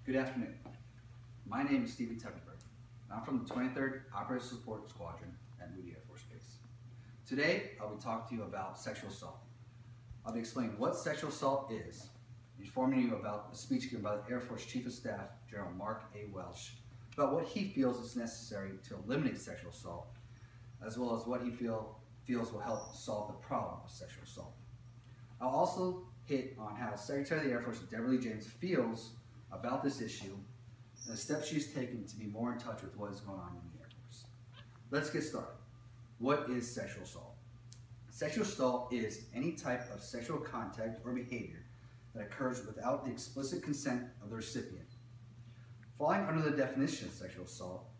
Good afternoon. My name is Stephen Tepperberg. I'm from the 23rd Operative Support Squadron at Moody Air Force Base. Today, I'll be talking to you about sexual assault. I'll be explaining what sexual assault is, informing you about a speech given by the Air Force Chief of Staff, General Mark A. Welsh, about what he feels is necessary to eliminate sexual assault, as well as what he feels will help solve the problem of sexual assault. I'll also hit on how Secretary of the Air Force, Deborah Lee James, feels about this issue and the steps she's taken to be more in touch with what is going on in the Air Force. Let's get started. What is sexual assault? Sexual assault is any type of sexual contact or behavior that occurs without the explicit consent of the recipient. Falling under the definition of sexual assault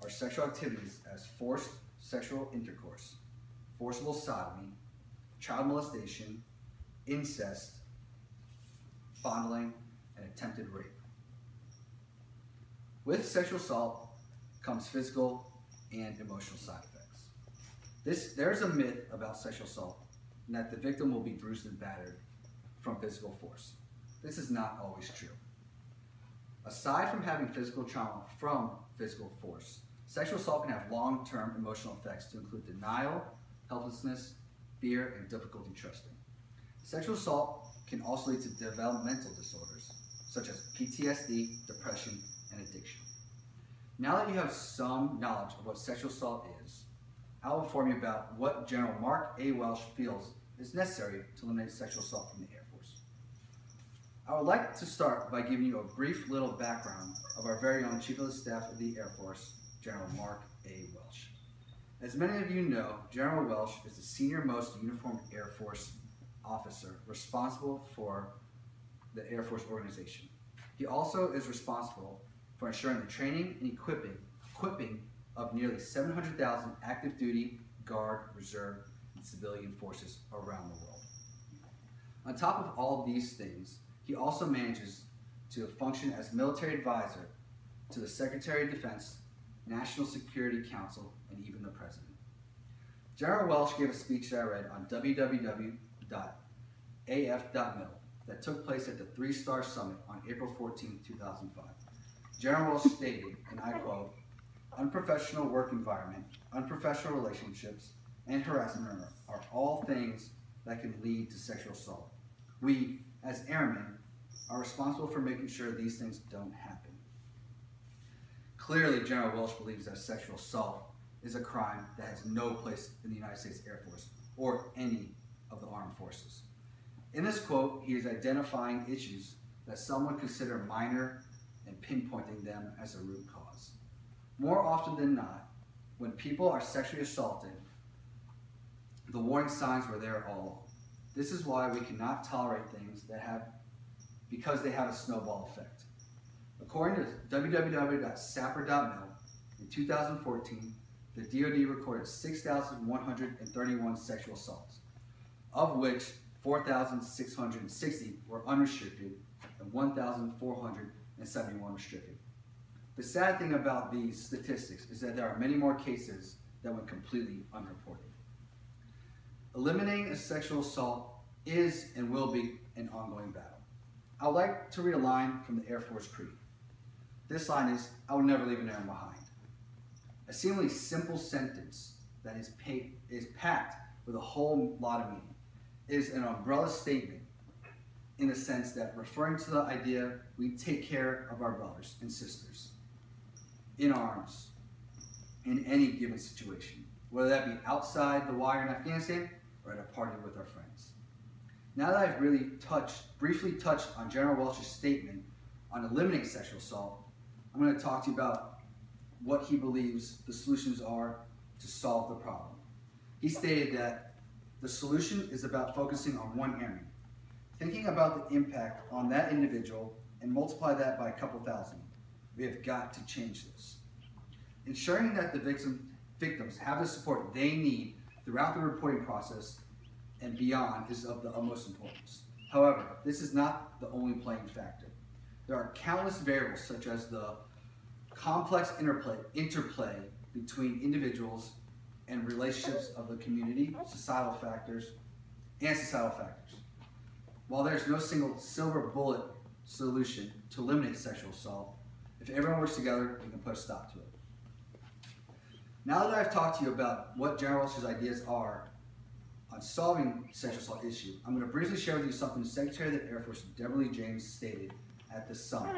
are sexual activities as forced sexual intercourse, forcible sodomy, child molestation, incest, fondling, and attempted rape. With sexual assault comes physical and emotional side effects. There's a myth about sexual assault and that the victim will be bruised and battered from physical force. This is not always true. Aside from having physical trauma from physical force, sexual assault can have long-term emotional effects to include denial, helplessness, fear, and difficulty trusting. Sexual assault can also lead to developmental disorders, such as PTSD, depression, and addiction. Now that you have some knowledge of what sexual assault is, I'll inform you about what General Mark A. Welsh feels is necessary to eliminate sexual assault from the Air Force. I would like to start by giving you a brief little background of our very own Chief of the Staff of the Air Force, General Mark A. Welsh. As many of you know, General Welsh is the senior-most uniformed Air Force officer responsible for the Air Force organization. He also is responsible for ensuring the training and equipping of nearly 700,000 active duty, Guard, Reserve, and civilian forces around the world. On top of all these things, he also manages to function as military advisor to the Secretary of Defense, National Security Council, and even the President. General Welsh gave a speech that I read on www.af.mil that took place at the 3-Star Summit on April 14, 2005. General Welsh stated, and I quote, "Unprofessional work environment, unprofessional relationships, and harassment are all things that can lead to sexual assault. We, as airmen, are responsible for making sure these things don't happen." Clearly, General Welsh believes that sexual assault is a crime that has no place in the United States Air Force or any of the armed forces. In this quote, he is identifying issues that some would consider minor and pinpointing them as a root cause. More often than not, when people are sexually assaulted, the warning signs were there all along. This is why we cannot tolerate things because they have a snowball effect. According to www.sapper.mil, in 2014, the DoD recorded 6,131 sexual assaults, of which 4,660 were unrestricted and 1,471 restricted. The sad thing about these statistics is that there are many more cases that went completely unreported. Eliminating a sexual assault is and will be an ongoing battle. I would like to read a line from the Air Force Creed. This line is, "I will never leave an airman behind." A seemingly simple sentence that is packed with a whole lot of meaning. It is an umbrella statement in the sense that referring to the idea we take care of our brothers and sisters in arms in any given situation, whether that be outside the wire in Afghanistan or at a party with our friends. Now that I've briefly touched on General Welsh's statement on eliminating sexual assault, I'm going to talk to you about what he believes the solutions are to solve the problem. He stated that the solution is about focusing on one airman, thinking about the impact on that individual and multiply that by a couple thousand. We have got to change this. Ensuring that the victims have the support they need throughout the reporting process and beyond is of the utmost importance. However, this is not the only playing factor. There are countless variables such as the complex interplay between individuals and relationships of the community, societal factors. While there's no single silver bullet solution to eliminate sexual assault. If everyone works together, we can put a stop to it. Now that I've talked to you about what General Welch's ideas are on solving the sexual assault issue, I'm going to briefly share with you something Secretary of the Air Force Deborah Lee James stated at the summit.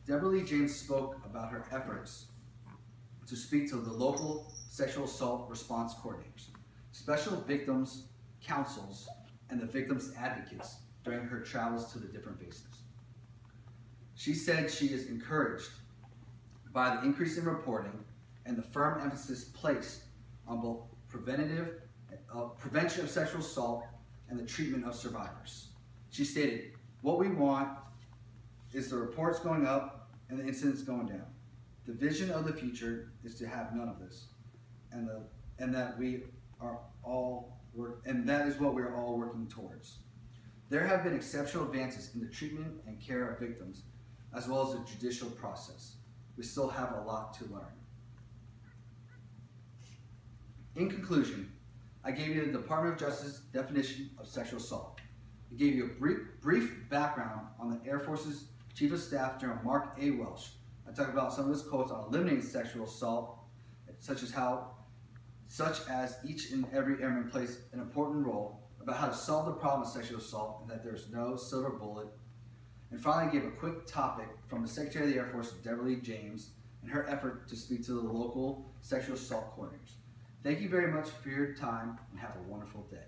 Deborah Lee James spoke about her efforts to speak to the local sexual assault response coordinators, special victims councils, and the victims advocates during her travels to the different bases. She said she is encouraged by the increase in reporting and the firm emphasis placed on both prevention of sexual assault and the treatment of survivors. She stated, "What we want is the reports going up and the incidents going down. The vision of the future is to have none of this, and that is what we are all working towards. There have been exceptional advances in the treatment and care of victims, as well as the judicial process. We still have a lot to learn." In conclusion, I gave you the Department of Justice definition of sexual assault. I gave you a brief background on the Air Force's Chief of Staff, General Mark A. Welch. I talked about some of his quotes on eliminating sexual assault, such as each and every airman plays an important role, about how to solve the problem of sexual assault and that there's no silver bullet. And finally, I gave a quick topic from the Secretary of the Air Force, Deborah Lee James, and her effort to speak to the local sexual assault coordinators. Thank you very much for your time, and have a wonderful day.